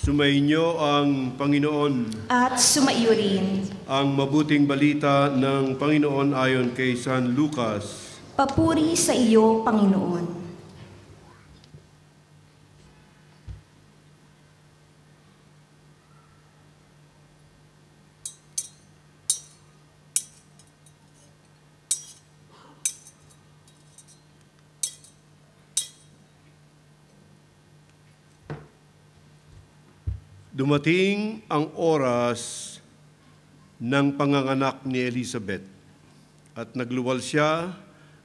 Sumainyo ang Panginoon. At sumaiyo rin. Ang mabuting balita ng Panginoon ayon kay San Lucas. Papuri sa iyo, Panginoon. Dumating ang oras ng panganganak ni Elizabeth at nagluwal siya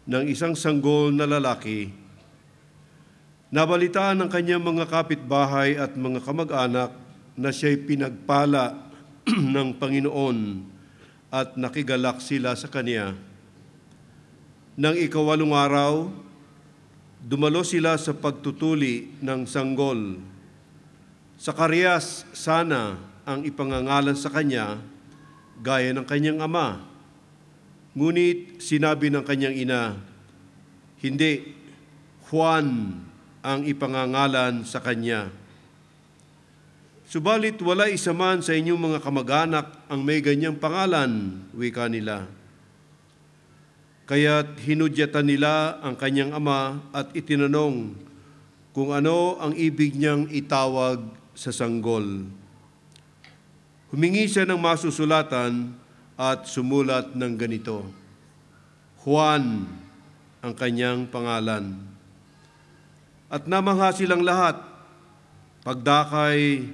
ng isang sanggol na lalaki. Nabalitaan ng kanyang mga kapitbahay at mga kamag-anak na siya'y pinagpala ng Panginoon at nakigalak sila sa kanya. Nang ikawalong araw, dumalo sila sa pagtutuli ng sanggol. Zacarias sana ang ipangangalan sa kanya, gaya ng kanyang ama. Ngunit sinabi ng kanyang ina, hindi, Juan ang ipangangalan sa kanya. Subalit wala isa man sa inyong mga kamag-anak ang may ganyang pangalan, wika nila. Kaya't hinudyatan nila ang kanyang ama at itinanong kung ano ang ibig niyang itawag sa sanggol. Humingi siya ng masusulatan at sumulat ng ganito, Juan ang kanyang pangalan. At namangha silang lahat. Pagdakay,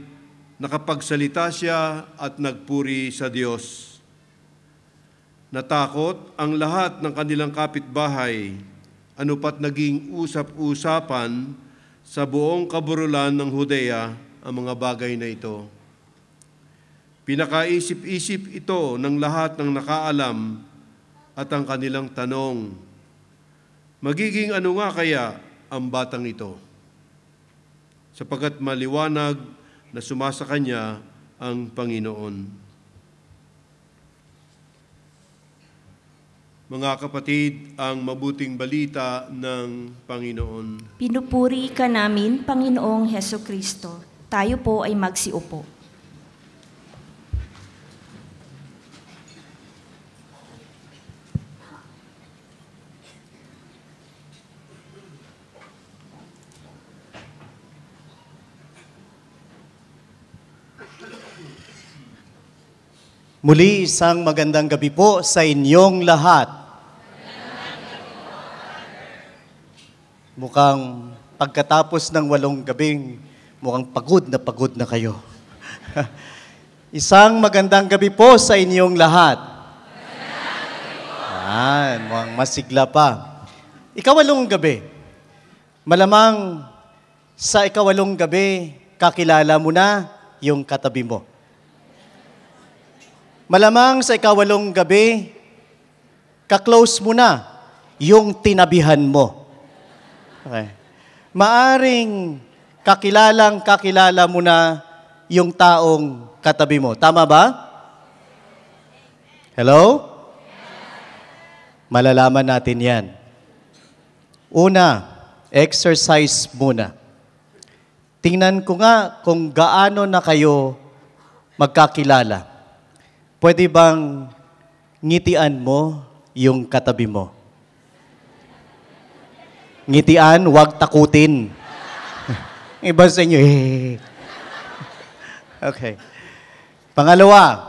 nakapagsalita siya at nagpuri sa Diyos. Natakot ang lahat ng kanilang kapitbahay, ano pat naging usap-usapan sa buong kaburulan ng Judea ang mga bagay na ito. Pinakaisip-isip ito ng lahat ng nakaalam at ang kanilang tanong, magiging ano nga kaya ang batang ito? Sapagkat maliwanag na sumasa kanya ang Panginoon. Mga kapatid, ang mabuting balita ng Panginoon. Pinupuri ka namin, Panginoong Hesukristo. Tayo po ay magsiupo. Muli, isang magandang gabi po sa inyong lahat. Mukhang pagkatapos ng 8 gabing, mukhang pagod na kayo. Isang magandang gabi po sa inyong lahat. Mukhang masigla pa. Ikawalong gabi. Malamang sa ikawalong gabi, kakilala mo na yung katabi mo. Malamang sa ikawalong gabi, kaklose mo na yung tinabihan mo. Okay. Maaring kakilala mo na yung taong katabi mo. Tama ba? Hello? Malalaman natin yan. Una, exercise muna. Tingnan ko nga kung gaano na kayo magkakilala. Pwede bang ngitian mo yung katabi mo? Ngitian, huwag takutin. Iba sa inyo, Okay. Pangalawa,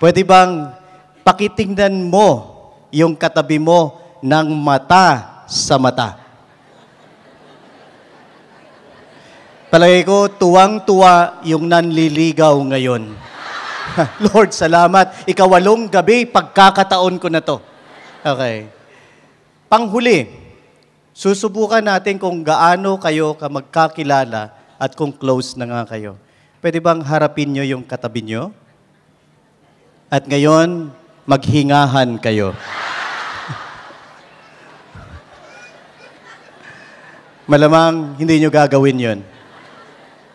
pwede bang pakitingnan mo yung katabi mo ng mata sa mata? Palagay ko, tuwang-tuwa yung nanliligaw ngayon. Lord, salamat. Ikawalong gabi, pagkakataon ko na to. Okay. Panghuli, susubukan natin kung gaano kayo magkakilala at kung close na nga kayo. Pwede bang harapin nyo yung katabi nyo? At ngayon, maghingahan kayo. Malamang hindi nyo gagawin yon.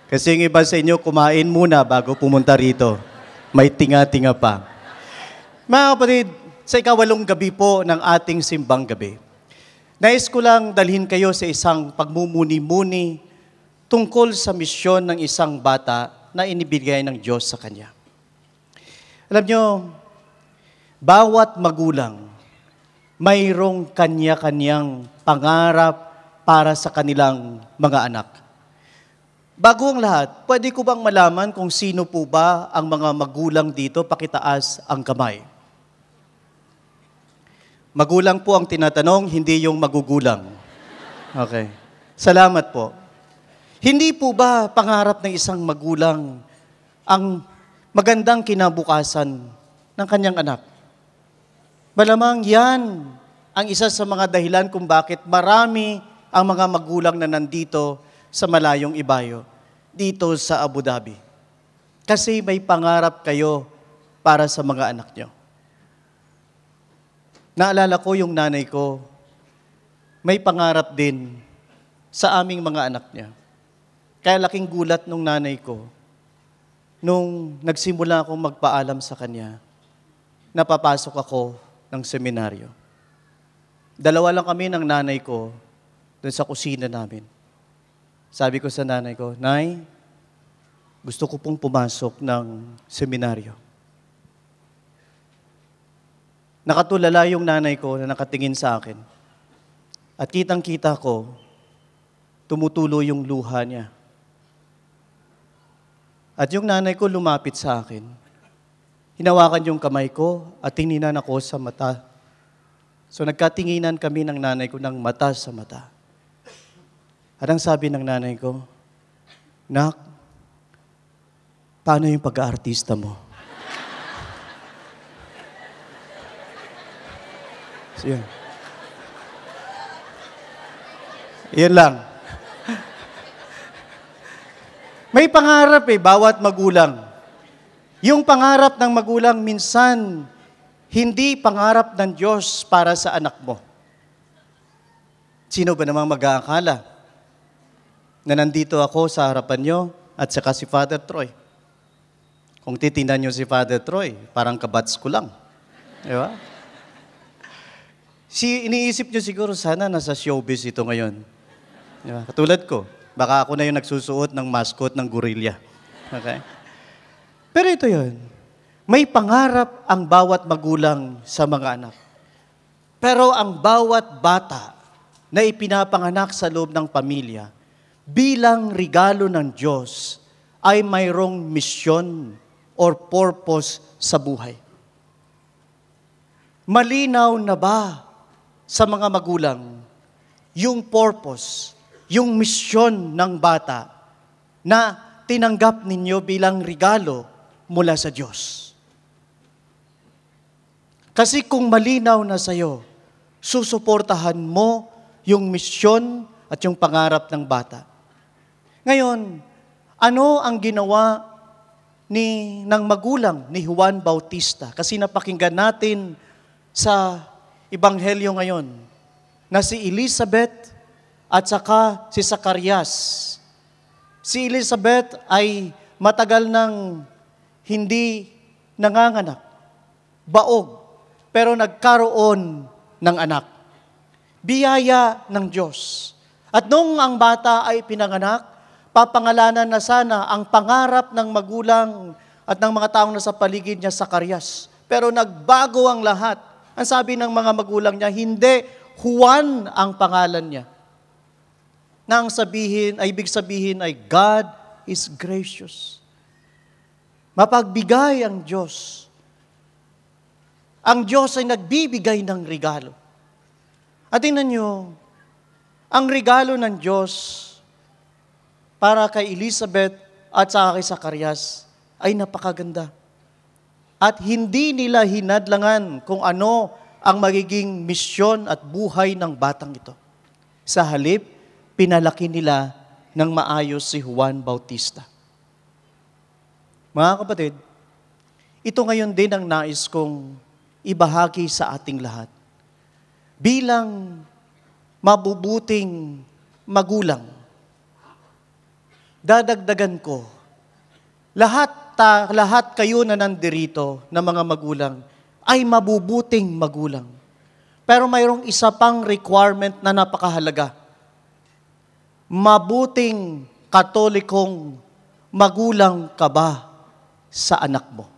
Kasi yung iba sa inyo, kumain muna bago pumunta rito. May tinga-tinga pa. Mga kapatid, sa ikawalong gabi po ng ating simbang gabi, nais ko lang dalhin kayo sa isang pagmumuni-muni tungkol sa misyon ng isang bata na inibigay ng Diyos sa kanya. Alam nyo, bawat magulang, mayroong kanya-kanyang pangarap para sa kanilang mga anak. Bago ang lahat, pwede ko bang malaman kung sino po ba ang mga magulang dito? Pakitaas ang kamay. Magulang po ang tinatanong, hindi yung magugulang. Okay. Salamat po. Hindi po ba pangarap ng isang magulang ang magandang kinabukasan ng kanyang anak? Malamang yan ang isa sa mga dahilan kung bakit marami ang mga magulang na nandito sa malayong ibayo, dito sa Abu Dhabi. Kasi may pangarap kayo para sa mga anak nyo. Naalala ko yung nanay ko, may pangarap din sa aming mga anak niya. Kaya laking gulat nung nanay ko, nung nagsimula akong magpaalam sa kanya, napapasok ako ng seminaryo. 2 lang kami ng nanay ko doon sa kusina namin. Sabi ko sa nanay ko, Nay, gusto ko pong pumasok ng seminaryo. Nakatulala yung nanay ko na nakatingin sa akin. At kitang-kita ko, tumutulo yung luha niya. At yung nanay ko lumapit sa akin. Hinawakan yung kamay ko at tininan ako sa mata. So nagkatinginan kami ng nanay ko ng mata sa mata. At ang sabi ng nanay ko, Nak, paano yung pag-aartista mo? So, yun. Yan lang. May pangarap bawat magulang. Yung pangarap ng magulang minsan, hindi pangarap ng Diyos para sa anak mo. Sino ba namang mag-aakala na nandito ako sa harapan nyo at saka si Father Troy? Kung titingnan nyo si Father Troy, parang kabats ko lang. Di ba? Iniisip nyo siguro, sana nasa showbiz ito ngayon. Di ba? Katulad ko, baka ako na yung nagsusuot ng mascot ng gorilla. Okay? Pero ito yun. May pangarap ang bawat magulang sa mga anak. Pero ang bawat bata na ipinapanganak sa loob ng pamilya, bilang regalo ng Diyos, ay mayroong misyon or purpose sa buhay. Malinaw na ba sa mga magulang yung purpose, yung misyon ng bata na tinanggap ninyo bilang regalo mula sa Diyos? Kasi kung malinaw na sa'yo, susuportahan mo yung misyon at yung pangarap ng bata. Ngayon, ano ang ginawa ng magulang ni Juan Bautista? Kasi napakinggan natin sa Ebanghelyo ngayon na si Elizabeth at saka si Zacarias. Si Elizabeth ay matagal nang hindi nanganganak, baog, pero nagkaroon ng anak. Biyaya ng Diyos. At nung ang bata ay pinanganak, papangalanan na sana ang pangarap ng magulang at ng mga taong nasa paligid niya, Zacarias. Pero nagbago ang lahat. Ang sabi ng mga magulang niya, hindi, Juan ang pangalan niya. Na ang ibig sabihin ay God is gracious. Mapagbigay ang Diyos. Ang Diyos ay nagbibigay ng regalo. At tingnan nyo, ang regalo ng Diyos para kay Elizabeth at saka kay Zacarias ay napakaganda. At hindi nila hinadlangan kung ano ang magiging misyon at buhay ng batang ito. Sa halip, pinalaki nila ng maayos si Juan Bautista. Mga kapatid, ito ngayon din ang nais kong ibahagi sa ating lahat. Bilang mabubuting magulang, dadagdagan ko, lahat kayo na nandirito na mga magulang ay mabubuting magulang. Pero mayroong isa pang requirement na napakahalaga. Mabuting Katolikong magulang ka ba sa anak mo?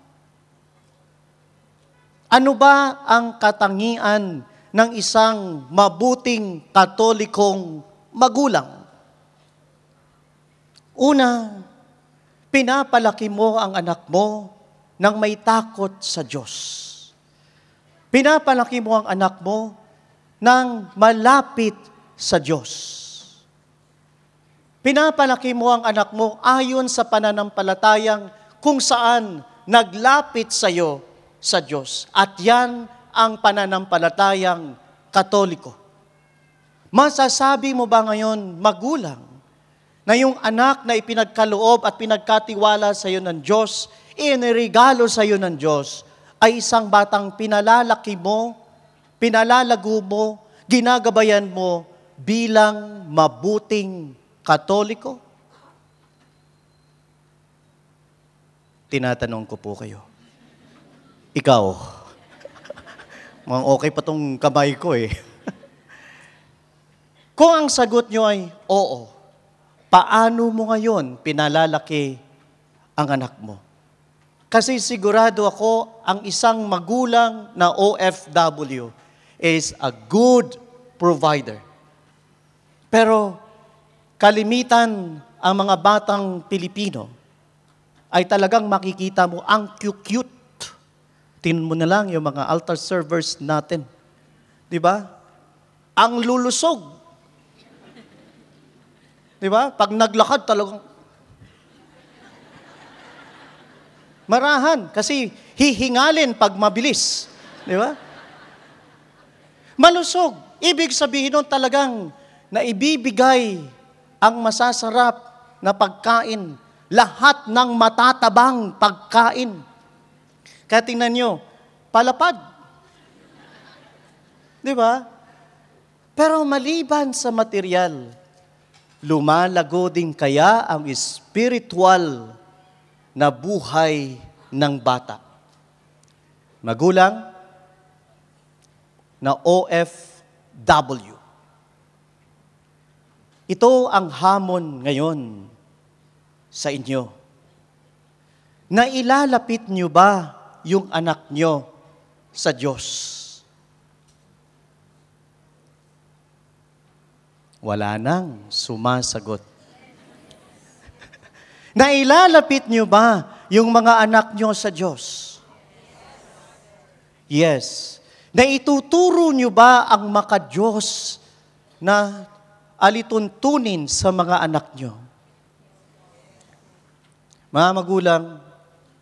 Ano ba ang katangian ng isang mabuting Katolikong magulang? Una, pinapalaki mo ang anak mo nang may takot sa Diyos. Pinapalaki mo ang anak mo nang malapit sa Diyos. Pinapalaki mo ang anak mo ayon sa pananampalatayang kung saan naglapit sa iyo sa Diyos. At yan ang pananampalatayang Katoliko. Masasabi mo ba ngayon, magulang, na yung anak na ipinagkaloob at pinagkatiwala sa iyo ng Diyos, inirigalo sa iyo ng Diyos, ay isang batang pinalalaki mo, pinalalago mo, ginagabayan mo bilang mabuting Katoliko? Tinatanong ko po kayo. Ikaw, mukhang okay pa tong kamay ko eh. Kung ang sagot nyo ay oo, paano mo ngayon pinalalaki ang anak mo? Kasi sigurado ako, ang isang magulang na OFW is a good provider. Pero kalimitan ang mga batang Pilipino ay talagang makikita mo ang cute. Tingnan mo na lang yung mga altar servers natin. Di ba? Ang lulusog. Di ba? Pag naglakad talagang marahan kasi hihingalin pag mabilis. Di ba? Malusog. Ibig sabihin nun talagang naibibigay ang masasarap na pagkain, lahat ng matatabang pagkain. Kaya tingnan nyo, palapad. Di ba? Pero maliban sa material, lumalago din kaya ang spiritual na buhay ng bata. Magulang na OFW. Ito ang hamon ngayon sa inyo. Nailalapit nyo ba yung anak nyo sa Diyos? Wala nang sumasagot. Nailalapit nyo ba yung mga anak nyo sa Diyos? Yes. Naituturo nyo ba ang maka-Diyos na alituntunin sa mga anak nyo? Mga magulang,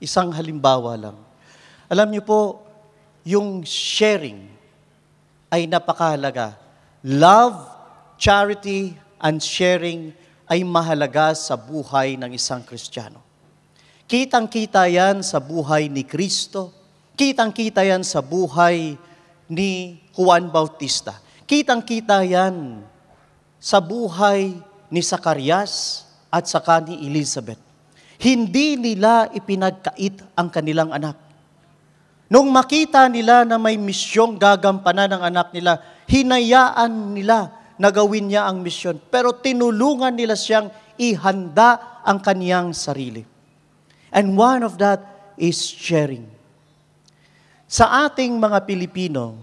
isang halimbawa lang. Alam niyo po, yung sharing ay napakahalaga. Love, charity, and sharing ay mahalaga sa buhay ng isang Kristiyano. Kitang-kita yan sa buhay ni Kristo. Kitang-kita yan sa buhay ni Juan Bautista. Kitang-kita yan sa buhay ni Zacarias at saka ni Elizabeth. Hindi nila ipinagkait ang kanilang anak. Nung makita nila na may misyong gagampanan ng anak nila, hinayaan nila na gawin niya ang misyon. Pero tinulungan nila siyang ihanda ang kaniyang sarili. And one of that is sharing. Sa ating mga Pilipino,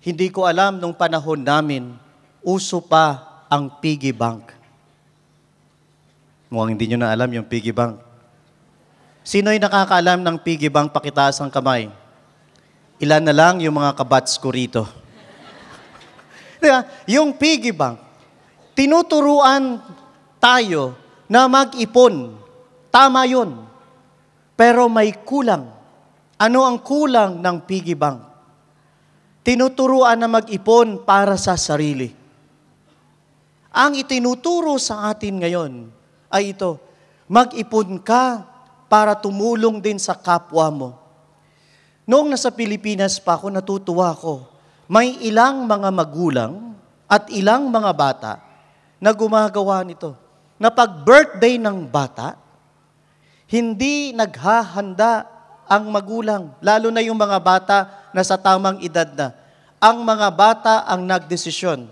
hindi ko alam nung panahon namin, uso pa ang piggy bank. Mukhang hindi nyo na alam yung piggy bank. Sino'y nakakaalam ng piggy bank? Pakitaas ang kamay. Ilan na lang yung mga kabats ko rito. Diba? Yung piggy bank, tinuturuan tayo na mag-ipon. Tama yun. Pero may kulang. Ano ang kulang ng piggy bank? Tinuturuan na mag-ipon para sa sarili. Ang itinuturo sa atin ngayon ay ito, mag-ipon ka para tumulong din sa kapwa mo. Noong nasa Pilipinas pa ako, natutuwa ako. May ilang mga magulang at ilang mga bata na gumagawa nito. Na pag birthday ng bata, hindi naghahanda ang magulang, lalo na yung mga bata na sa tamang edad na. Ang mga bata ang nagdesisyon.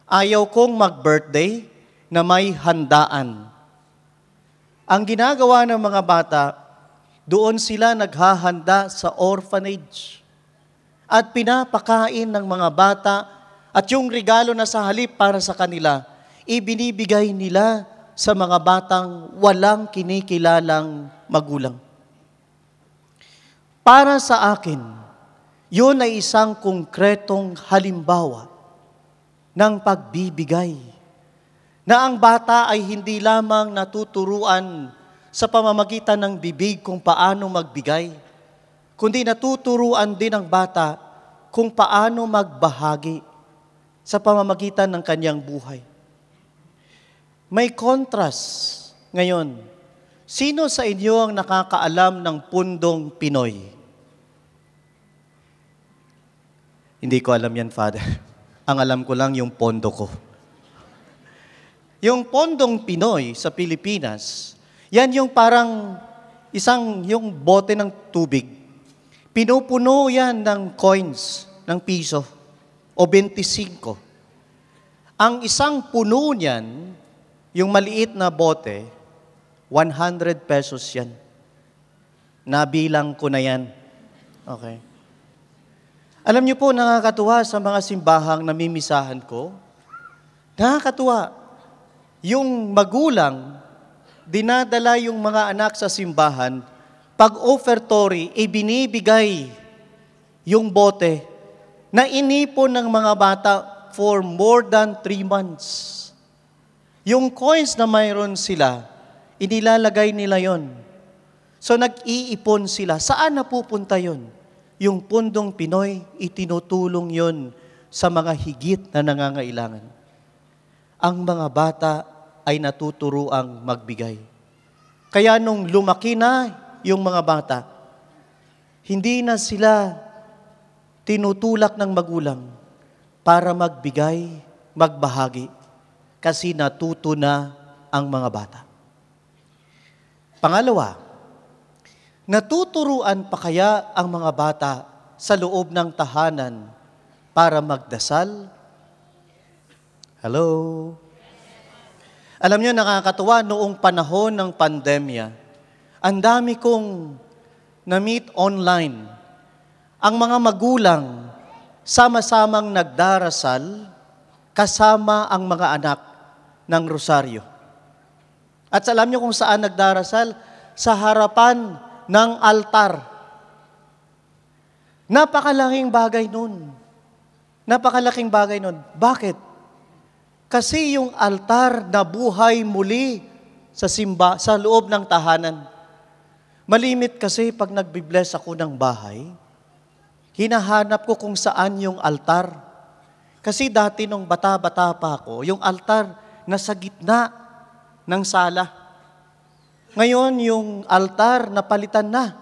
Ayaw kong mag-birthday na may handaan. Ang ginagawa ng mga bata, doon sila naghahanda sa orphanage. At pinapakain ng mga bata at yung regalo na sa halip para sa kanila, ibinibigay nila sa mga batang walang kinikilalang magulang. Para sa akin, yun ay isang konkretong halimbawa ng pagbibigay, na ang bata ay hindi lamang natuturuan sa pamamagitan ng bibig kung paano magbigay, kundi natuturuan din ang bata kung paano magbahagi sa pamamagitan ng kanyang buhay. May contrast ngayon. Sino sa inyo ang nakakaalam ng pundong Pinoy? Hindi ko alam yan, Father. Ang alam ko lang yung pondo ko. Yung pondong Pinoy sa Pilipinas, yan yung parang yung bote ng tubig. Pinupuno yan ng coins, ng piso, o 25. Ang isang puno niyan, yung maliit na bote, 100 pesos yan. Nabilang ko na yan. Okay. Alam niyo po, nakakatuwa sa mga simbahang namimisahan ko. Nakakatuwa. Yung magulang, dinadala yung mga anak sa simbahan, pag offertory, ibinibigay yung bote na inipon ng mga bata for more than 3 months. Yung coins na mayroon sila, inilalagay nila yon. So nag-iipon sila. Saan napupunta yon? Yung pundong Pinoy, itinutulong yon sa mga higit na nangangailangan. Ang mga bata ay natuturuang magbigay. Kaya nung lumaki na yung mga bata, hindi na sila tinutulak ng magulang para magbigay, magbahagi, kasi natuto na ang mga bata. Pangalawa, natuturuan pa kaya ang mga bata sa loob ng tahanan para magdasal? Hello? Alam niyo, nakakatuwa, noong panahon ng pandemya, ang dami kong na-meet online. Ang mga magulang, sama-samang nagdarasal, kasama ang mga anak ng rosaryo. At alam niyo kung saan nagdarasal? Sa harapan ng altar. Napakalaking bagay nun. Napakalaking bagay nun. Bakit? Kasi yung altar na buhay muli sa loob ng tahanan. Malimit kasi pag nagbibless ako ng bahay, hinahanap ko kung saan yung altar. Kasi dati nung bata-bata pa ako, yung altar nasa gitna ng sala. Ngayon, yung altar napalitan na.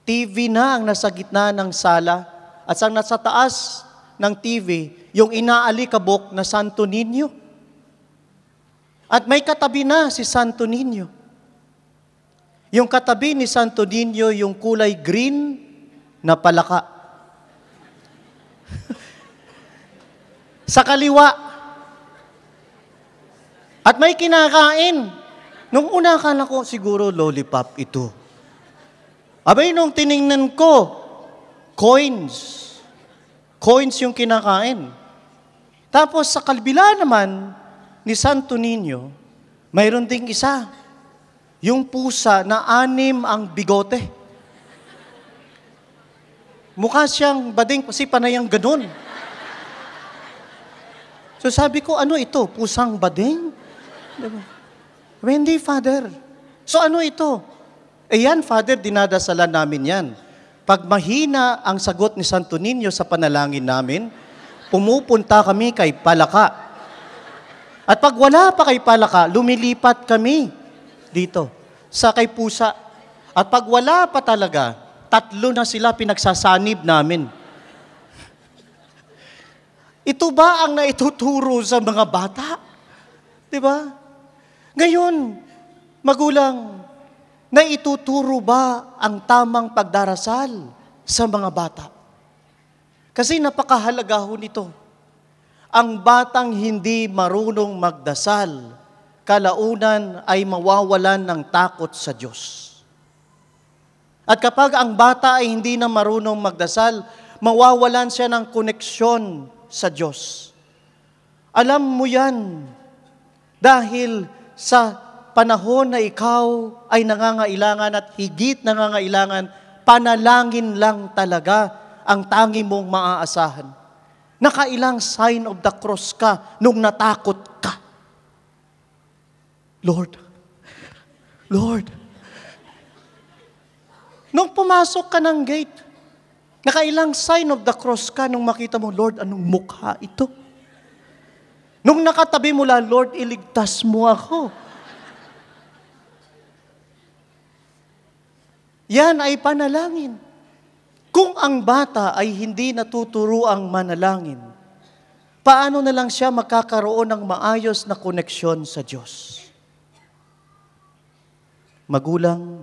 TV na ang nasa gitna ng sala. At ang nasa taas ng TV, yung inaalikabok na Santo Niño. At may katabi na si Santo Niño. Yung katabi ni Santo Niño, yung kulay green na palaka. Sa kaliwa. At may kinakain. Nung una akala ko, siguro lollipop ito. Abay, nung tiningnan ko, coins. Coins yung kinakain. Tapos sa kabila naman ni Santo Niño, mayroon ding isa. Yung pusa na 6 ang bigote. Mukha siyang bading kasi panayang ganun. So sabi ko, ano ito? Pusang bading? Diba? Hindi, Father. So ano ito? Yan, Father, dinadasalan namin yan. Pag mahina ang sagot ni Santo Niño sa panalangin namin, pumupunta kami kay Palaka. At pag wala pa kay Palaka, lumilipat kami dito, sa kay Pusa. At pag wala pa talaga, 3 na sila pinagsasanib namin. Ito ba ang naituturo sa mga bata? Diba? Ngayon, magulang, naituturo ba ang tamang pagdarasal sa mga bata? Kasi napakahalaga ho nito. Ang batang hindi marunong magdasal, kalaunan ay mawawalan ng takot sa Diyos. At kapag ang bata ay hindi na marunong magdasal, mawawalan siya ng koneksyon sa Diyos. Alam mo yan dahil sa panahon na ikaw ay nangangailangan at higit nangangailangan, panalangin lang talaga ang tangi mong maaasahan. Nakailang sign of the cross ka nung natakot ka. Lord, nung pumasok ka ng gate, nakailang sign of the cross ka nung makita mo, Lord, anong mukha ito? Nung nakatabi mo lang, Lord, iligtas mo ako. Yan ay panalangin. Kung ang bata ay hindi natuturuang manalangin, paano na lang siya magkakaroon ng maayos na koneksyon sa Diyos? Magulang,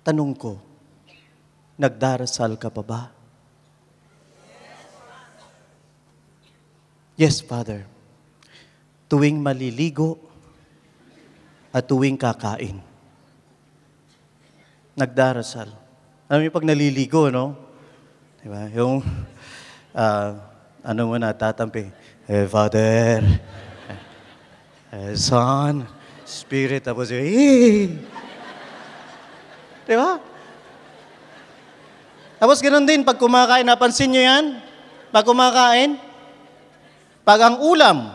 tanong ko, nagdarasal ka pa ba? Yes, Father. Tuwing maliligo at tuwing kakain. Nagdarasal. Alam niyo pag naliligo, no? Diba? Yung, ano mo na, tatampi. Father, Son, Spirit, tapos yun, diba? Tapos ganoon din, pag kumakain, napansin nyo yan? Pag kumakain, pag ang ulam,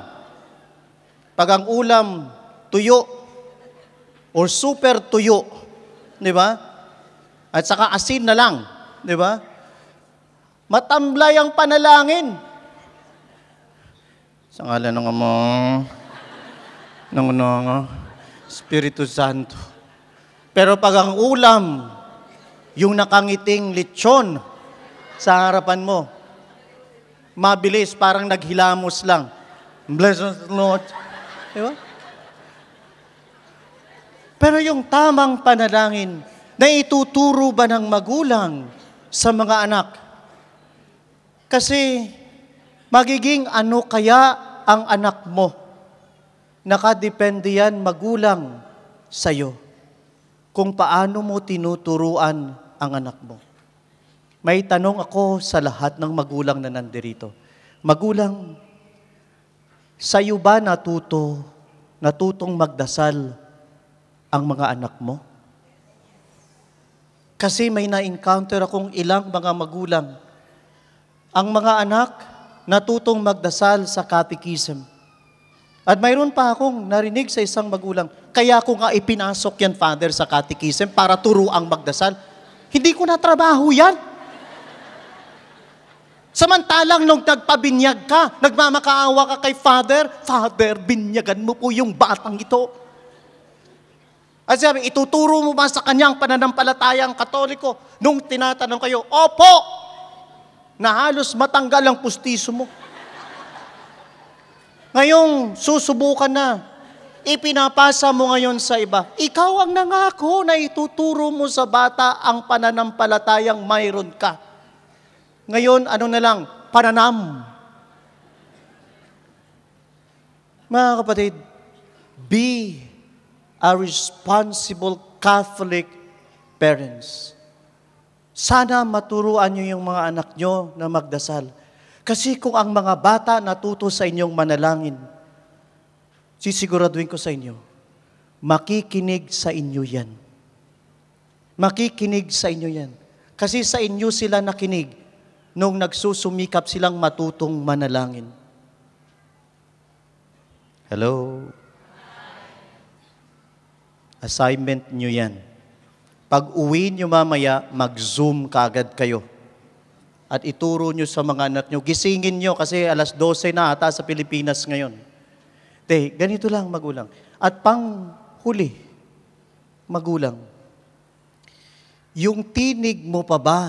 tuyo, or super tuyo, di ba? At saka asin na lang, di ba? Matamlay ang panalangin. Sa ngalan ng Ama, ng Espiritu Santo. Pero pag ang ulam, yung nakangiting lechon sa harapan mo, mabilis, parang naghilamos lang. Bless us, Lord. Di ba? Pero yung tamang panalangin, na ituturo ba ng magulang sa mga anak? Kasi, magiging ano kaya ang anak mo? Nakadepende yan, magulang, sa'yo. Kung paano mo tinuturuan ang anak mo. May tanong ako sa lahat ng magulang na nandirito. Magulang, sa'yo ba natutong magdasal ang mga anak mo? Kasi may na-encounter akong ilang mga magulang. Ang mga anak, natutong magdasal sa catechism. At mayroon pa akong narinig sa isang magulang, kaya ko nga ipinasok yan, Father, sa catechism para turuang magdasal. Hindi ko na trabaho yan. Samantalang nung nagpabinyag ka, nagmamakaawa ka kay Father, Father, binyagan mo po yung batang ito. At sabi, ituturo mo ba sa kanyang pananampalatayang Katoliko? Nung tinatanong kayo, opo! Na halos matanggal ang pustiso mo. Ngayong susubukan na, ipinapasa mo ngayon sa iba. Ikaw ang nangako na ituturo mo sa bata ang pananampalatayang mayroon ka. Ngayon, ano na lang, pananam. Mga kapatid, be a responsible Catholic parents. Sana maturuan niyo yung mga anak niyo na magdasal. Kasi kung ang mga bata natuto sa inyong manalangin, sisiguraduhin ko sa inyo, makikinig sa inyo yan. Makikinig sa inyo yan. Kasi sa inyo sila nakinig nung nagsusumikap silang matutong manalangin. Hello? Assignment nyo yan. Pag uwi nyo mamaya, mag-Zoom kaagad kayo. At ituro nyo sa mga anak nyo. Gisingin nyo kasi alas 12 na ata sa Pilipinas ngayon. Ganito lang magulang. At pang huli, magulang, yung tinig mo pa ba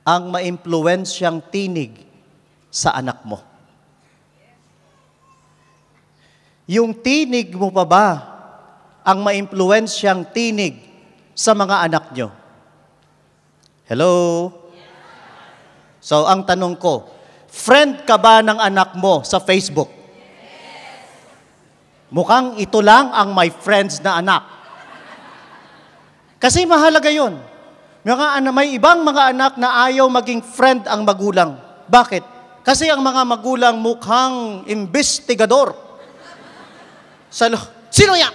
ang maimpluwensyang tinig sa anak mo? Yung tinig mo pa ba ang maimpluwensyang tinig sa mga anak nyo? Hello? So, ang tanong ko, friend ka ba ng anak mo sa Facebook? Mukhang ito lang ang my friends na anak. Kasi mahalaga yun. May ibang mga anak na ayaw maging friend ang magulang. Bakit? Kasi ang mga magulang mukhang investigador. Sino yan?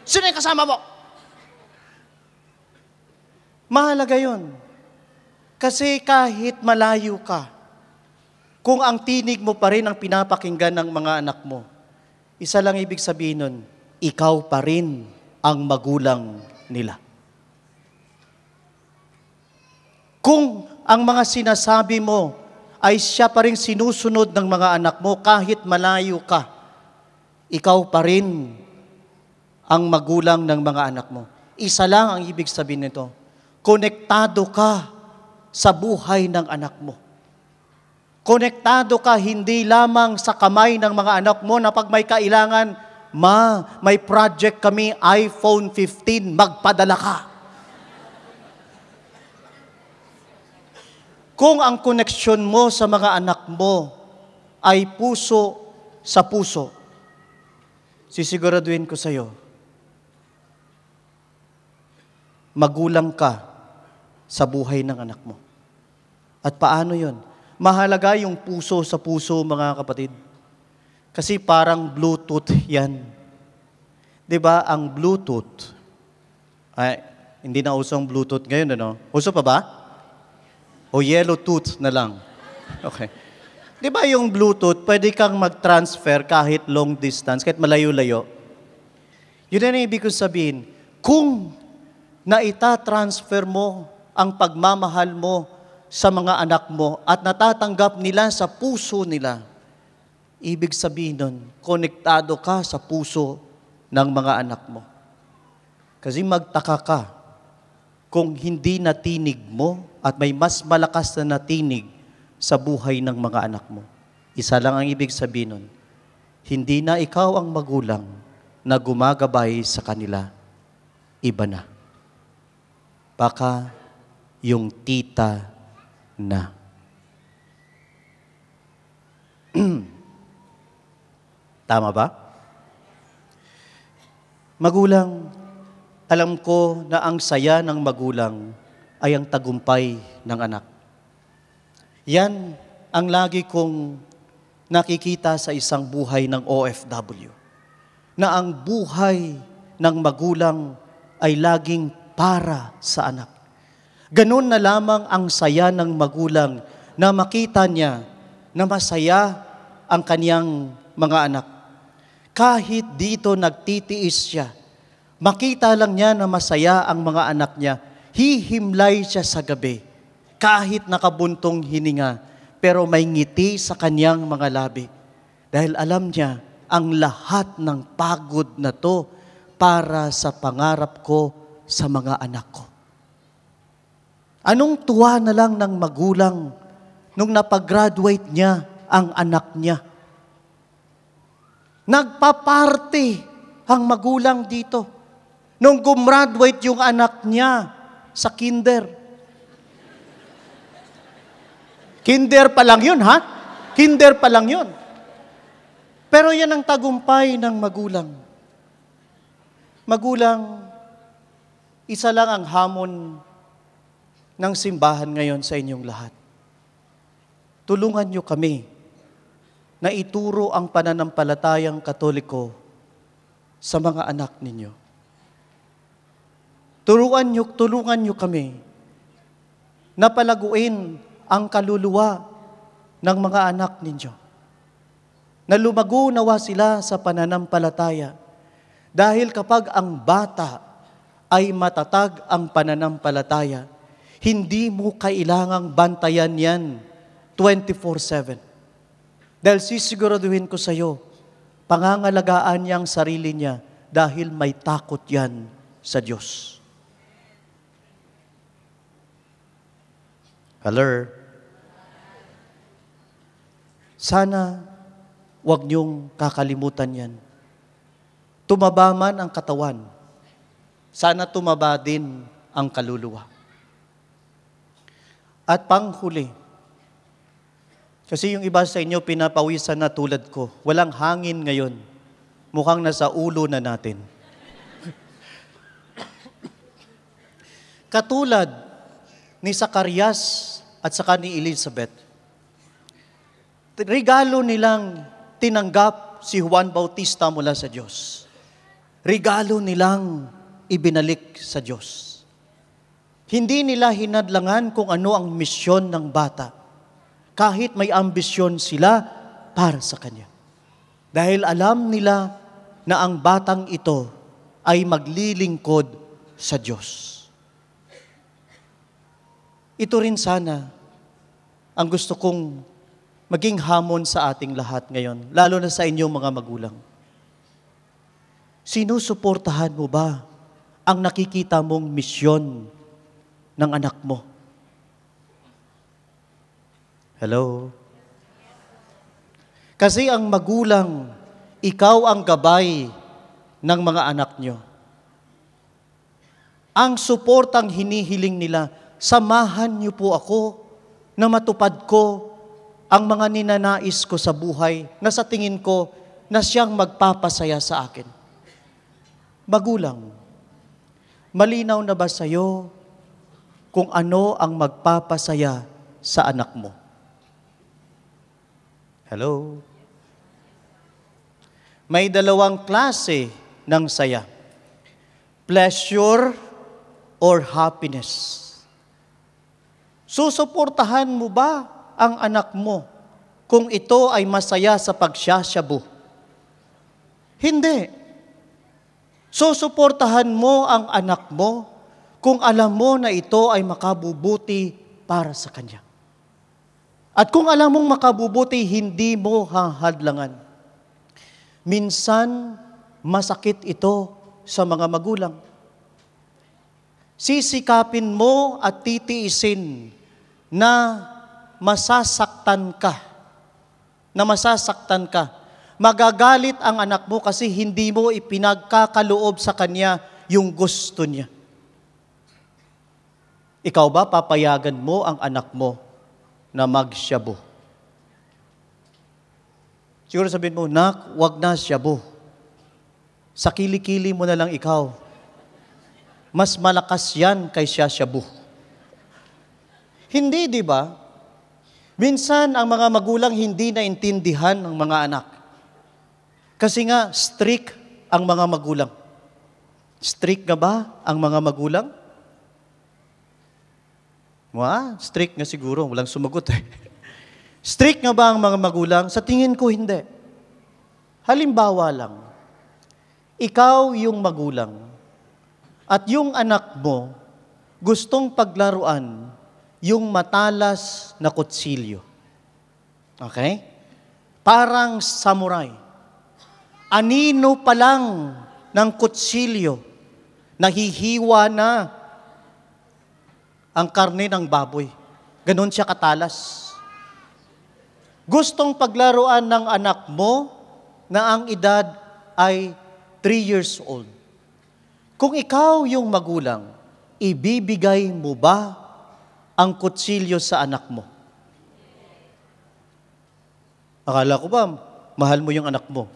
Sino yung kasama mo? Mahalaga yun. Kasi kahit malayo ka, kung ang tinig mo pa rin ang pinapakinggan ng mga anak mo, isa lang ibig sabihin nun, ikaw pa rin ang magulang nila. Kung ang mga sinasabi mo ay siya pa rin sinusunod ng mga anak mo kahit malayo ka, ikaw pa rin ang magulang ng mga anak mo. Isa lang ang ibig sabihin nito, konektado ka sa buhay ng anak mo. Konektado ka hindi lamang sa kamay ng mga anak mo na pag may kailangan, Ma, may project kami, iPhone 15, magpadala ka. Kung ang koneksyon mo sa mga anak mo ay puso sa puso, sisiguraduhin ko sa iyo, magulang ka sa buhay ng anak mo. At paano yun? Mahalaga yung puso sa puso, mga kapatid. Kasi parang Bluetooth yan. 'Di ba ang Bluetooth? Ay, hindi na usong Bluetooth ngayon, ano? Uso pa ba? O yellow tooth na lang. Okay. Di ba yung Bluetooth, pwede kang mag-transfer kahit long distance, kahit malayo-layo? Yun na ibig ko sabihin, kung naita-transfer mo ang pagmamahal mo sa mga anak mo at natatanggap nila sa puso nila, ibig sabihin nun, konektado ka sa puso ng mga anak mo. Kasi magtaka ka kung hindi natinig mo at may mas malakas na natinig sa buhay ng mga anak mo. Isa lang ang ibig sabihin nun, hindi na ikaw ang magulang na gumagabay sa kanila, iba na. Baka yung tita na. Tama ba? Magulang, alam ko na ang saya ng magulang ay ang tagumpay ng anak. Yan ang lagi kong nakikita sa isang buhay ng OFW. Na ang buhay ng magulang ay laging para sa anak. Ganun na lamang ang saya ng magulang na makita niya na masaya ang kaniyang mga anak. Kahit dito nagtitiis siya, makita lang niya na masaya ang mga anak niya, hihimlay siya sa gabi, kahit nakabuntong hininga, pero may ngiti sa kaniyang mga labi. Dahil alam niya, ang lahat ng pagod na to para sa pangarap ko sa mga anak ko. Anong tuwa na lang ng magulang nung napag-graduate niya ang anak niya? Nagpa-party ang magulang dito. Nung gumraduate yung anak niya sa kinder. Kinder pa lang yun, ha? Kinder pa lang yun. Pero yan ang tagumpay ng magulang. Magulang, isa lang ang hamon ng simbahan ngayon sa inyong lahat. Tulungan niyo kami na ituro ang pananampalatayang Katoliko sa mga anak ninyo. Tulungan niyo kami na palaguin ang kaluluwa ng mga anak ninyo. Na lumago nawa sila sa pananampalataya. Dahil kapag ang bata ay matatag ang pananampalataya, hindi mo kailangang bantayan yan 24/7. Dahil sisiguraduhin ko sa iyo, pangangalagaan niya ang sarili niya dahil may takot yan sa Diyos. Hello? Sana huwag niyong kakalimutan yan. Tumaba man ang katawan, sana tumaba din ang kaluluwa. At panghuli, kasi yung iba sa inyo pinapawisan na tulad ko, walang hangin ngayon. Mukhang nasa ulo na natin. Katulad ni Zacarias at saka ni Elizabeth, regalo nilang tinanggap si Juan Bautista mula sa Diyos. Regalo nilang ibinalik sa Diyos. Hindi nila hinadlangan kung ano ang misyon ng bata, kahit may ambisyon sila para sa Kanya. Dahil alam nila na ang batang ito ay maglilingkod sa Diyos. Ito rin sana ang gusto kong maging hamon sa ating lahat ngayon, lalo na sa inyong mga magulang. Sinusuportahan mo ba ang nakikita mong misyon ng anak mo? Hello? Kasi ang magulang, ikaw ang gabay ng mga anak nyo. Ang suportang hinihiling nila, samahan niyo po ako na matupad ko ang mga ninanais ko sa buhay na sa tingin ko na siyang magpapasaya sa akin. Magulang, malinaw na ba sa'yo kung ano ang magpapasaya sa anak mo? Hello? May dalawang klase ng saya. Pleasure or happiness. Susuportahan mo ba ang anak mo kung ito ay masaya sa pagsasyabu? Hindi. Susuportahan mo ang anak mo kung alam mo na ito ay makabubuti para sa kanya. At kung alam mong makabubuti, hindi mo hahadlangan. Minsan, masakit ito sa mga magulang. Sisikapin mo at titiisin na masasaktan ka. Magagalit ang anak mo kasi hindi mo ipinagkakaloob sa kanya yung gusto niya. Ikaw ba papayagan mo ang anak mo na magsyabu? Siguro sabihin mo, nak, wag na syabu. Sa kilikili mo na lang ikaw. Mas malakas yan kaysa syabu. Hindi, di ba? Minsan, ang mga magulang hindi naintindihan ng mga anak. Kasi nga, strict ang mga magulang. Strict nga ba ang mga magulang? Strict nga siguro. Walang sumagot eh. Strict nga ba ang mga magulang? Sa tingin ko, hindi. Halimbawa lang, ikaw yung magulang at yung anak mo gustong paglaruan yung matalas na kutsilyo. Okay? Parang samurai. Anino pa lang ng kutsilyo, nahihiwa na ang karne ng baboy. Ganon siya katalas. Gustong paglaruan ng anak mo na ang edad ay 3 years old. Kung ikaw yung magulang, ibibigay mo ba ang kutsilyo sa anak mo? Akala ko ba, mahal mo yung anak mo?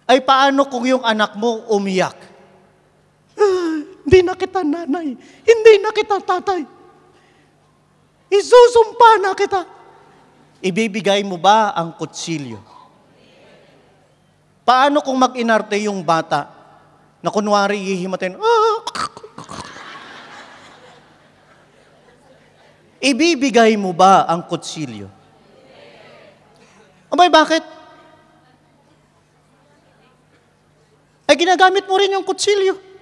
Ay paano kung yung anak mo umiyak? Hindi na kita nanay, hindi na kita tatay. Isusumpa na kita. Ibibigay mo ba ang kutsilyo? Paano kung mag-inarte yung bata na kunwari hihimatin? Ibibigay mo ba ang kutsilyo? Abay, bakit? Ay ginagamit mo rin yung kutsilyo.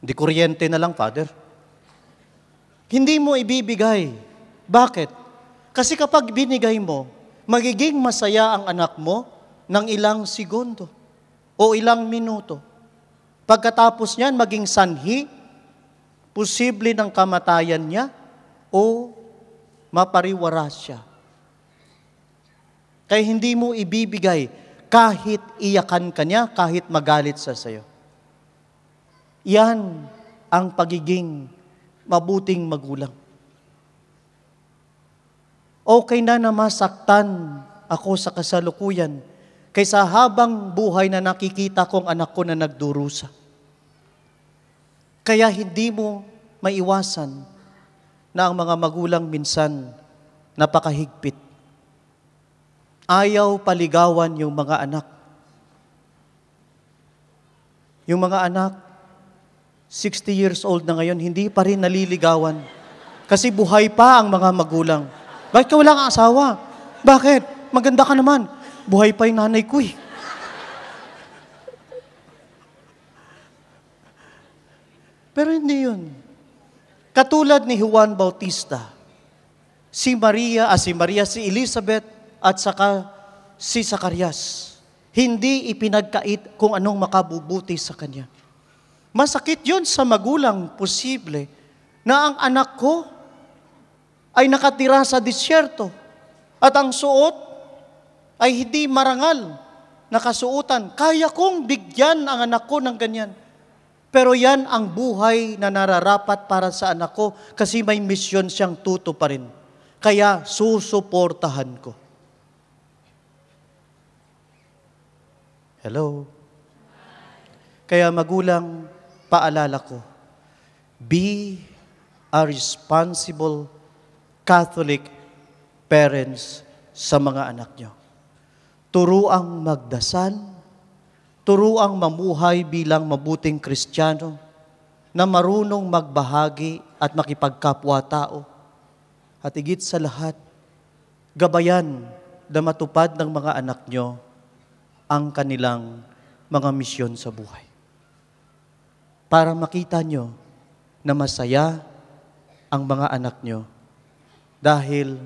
Hindi kuryente na lang, Father. Hindi mo ibibigay. Bakit? Kasi kapag binigay mo, magiging masaya ang anak mo ng ilang segundo o ilang minuto. Pagkatapos niyan, maging sanhi, posible ng kamatayan niya o mapariwara siya. Kaya hindi mo ibibigay kahit iyakan ka niya, kahit magalit sa sayo. Yan ang pagiging mabuting magulang. Okay na masaktan ako sa kasalukuyan kaysa habang buhay na nakikita kong anak ko na nagdurusa. Kaya hindi mo maiwasan na ang mga magulang minsan napakahigpit. Ayaw paligawan yung mga anak. Yung mga anak, 60 years old na ngayon, hindi pa rin naliligawan. Kasi buhay pa ang mga magulang. Bakit ka wala kang asawa? Bakit? Maganda ka naman. Buhay pa yung nanay ko eh. Pero hindi yun. Katulad ni Juan Bautista, si Elizabeth, at saka si Zacarias, hindi ipinagkait kung anong makabubuti sa kanya. Masakit yun sa magulang, posible, na ang anak ko ay nakatira sa disyerto at ang suot ay hindi marangal na kasuotan. Kaya kong bigyan ang anak ko ng ganyan. Pero yan ang buhay na nararapat para sa anak ko kasi may misyon siyang tutuparin. Kaya susuportahan ko. Hello? Kaya magulang, paalala ko, be a responsible Catholic parents sa mga anak nyo. Turuang magdasal, turuang mamuhay bilang mabuting Kristiyano na marunong magbahagi at makipagkapwa-tao. At higit sa lahat, gabayan na matupad ng mga anak nyo ang kanilang mga misyon sa buhay. Para makita nyo na masaya ang mga anak nyo dahil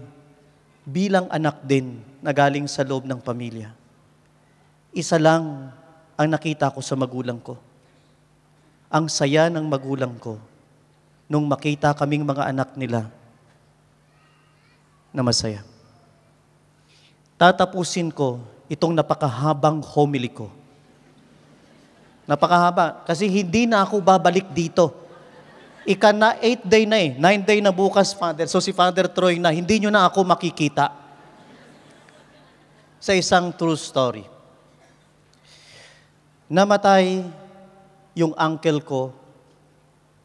bilang anak din na galing sa loob ng pamilya, isa lang ang nakita ko sa magulang ko. Ang saya ng magulang ko nung makita kaming mga anak nila na masaya. Tatapusin ko itong napakahabang homily ko. Napakahaba. Kasi hindi na ako babalik dito. Ika na 8th day na 9th day na bukas, Father. So si Father Troy na, hindi nyo na ako makikita. Sa isang true story. Namatay yung uncle ko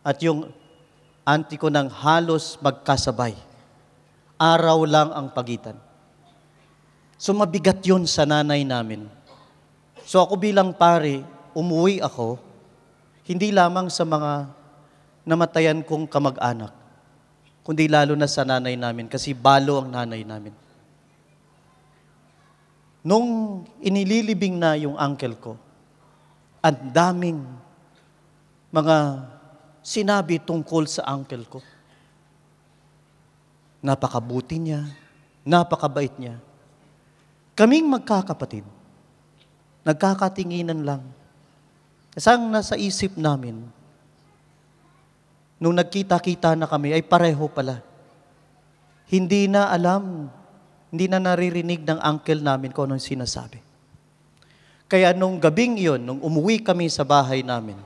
at yung auntie ko ng halos magkasabay. Araw lang ang pagitan. So mabigat yun sa nanay namin. So ako bilang pare, umuwi ako, hindi lamang sa mga namatayan kong kamag-anak, kundi lalo na sa nanay namin, kasi balo ang nanay namin. Nung inililibing na yung uncle ko, ang daming mga sinabi tungkol sa uncle ko. Napakabuti niya, napakabait niya. Kaming magkakapatid, nagkakatinginan lang. Isang nasa isip namin, nung nagkita-kita na kami, ay pareho pala. Hindi na alam, hindi na naririnig ng uncle namin kung anong sinasabi. Kaya nung gabing iyon, nung umuwi kami sa bahay namin,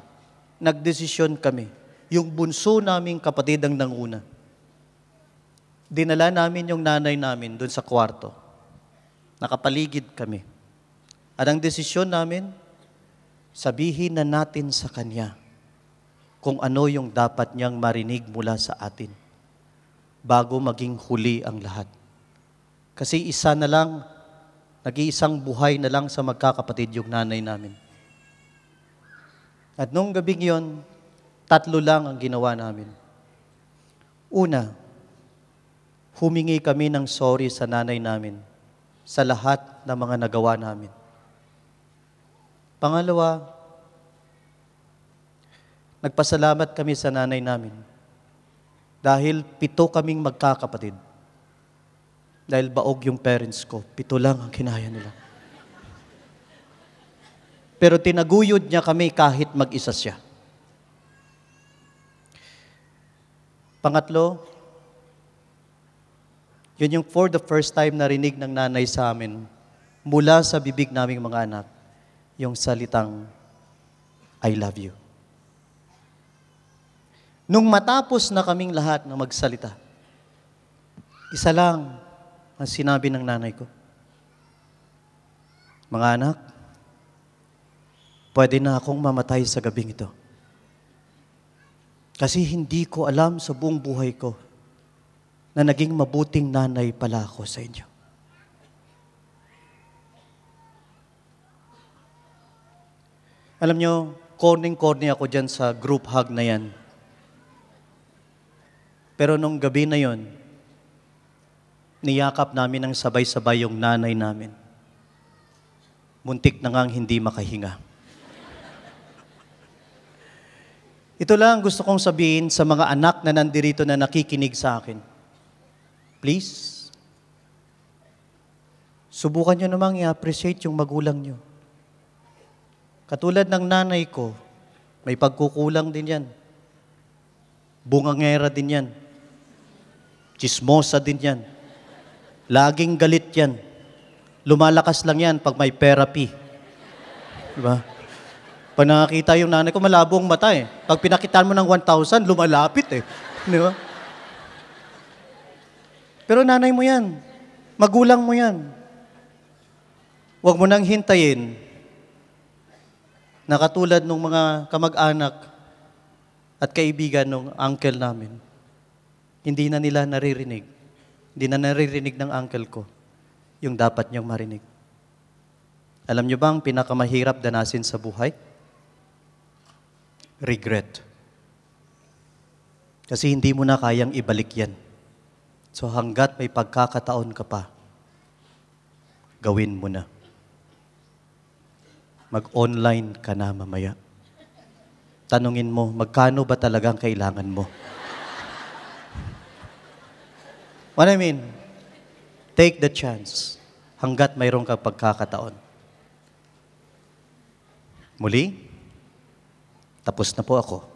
nagdesisyon kami, yung bunso naming kapatid ang nanguna. Dinala namin yung nanay namin dun sa kwarto. Nakapaligid kami. At ang desisyon namin, sabihin na natin sa kanya kung ano yung dapat niyang marinig mula sa atin bago maging huli ang lahat. Kasi isa na lang, nag-iisang buhay na lang sa magkakapatid yung nanay namin. At nung gabing yon, 3 lang ang ginawa namin. Una, humingi kami ng sorry sa nanay namin sa lahat ng mga nagawa namin. Pangalawa, nagpasalamat kami sa nanay namin dahil 7 kaming magkakapatid. Dahil baog yung parents ko, 7 lang ang kinaya nila. Pero tinaguyod niya kami kahit mag-isa siya. Pangatlo, yun yung for the first time narinig ng nanay sa amin mula sa bibig naming mga anak, yung salitang, I love you. Nung matapos na kaming lahat na magsalita, isa lang ang sinabi ng nanay ko. Mga anak, pwede na akong mamatay sa gabing ito. Kasi hindi ko alam sa buong buhay ko na naging mabuting nanay pala ako sa inyo. Alam nyo, corny ako dyan sa group hug na yan. Pero nung gabi na yon, niyakap namin ng sabay-sabay yung nanay namin. Muntik na ngang hindi makahinga. Ito lang gusto kong sabihin sa mga anak na nandirito na nakikinig sa akin. Please, subukan nyo namang i-appreciate yung magulang nyo. Katulad ng nanay ko, may pagkukulang din yan. Bungangera din yan. Chismosa din yan. Laging galit yan. Lumalakas lang yan pag may therapy. Diba? Pag nakakita yung nanay ko, malabo ang mata eh. Pag pinakitaan mo ng 1,000, lumalapit eh. Di ba? Pero nanay mo yan. Magulang mo yan. Huwag mo nang hintayin na katulad ng mga kamag-anak at kaibigan ng uncle namin. Hindi na nila naririnig. Hindi na naririnig ng uncle ko yung dapat niyang marinig. Alam niyo ba ang pinakamahirap danasin sa buhay? Regret. Kasi hindi mo na kayang ibalik yan. So hanggat may pagkakataon ka pa, gawin mo na. Mag-online ka na mamaya. Tanungin mo, magkano ba talagang kailangan mo? What I mean, take the chance hanggat mayroong kang pagkakataon. Muli, tapos na po ako.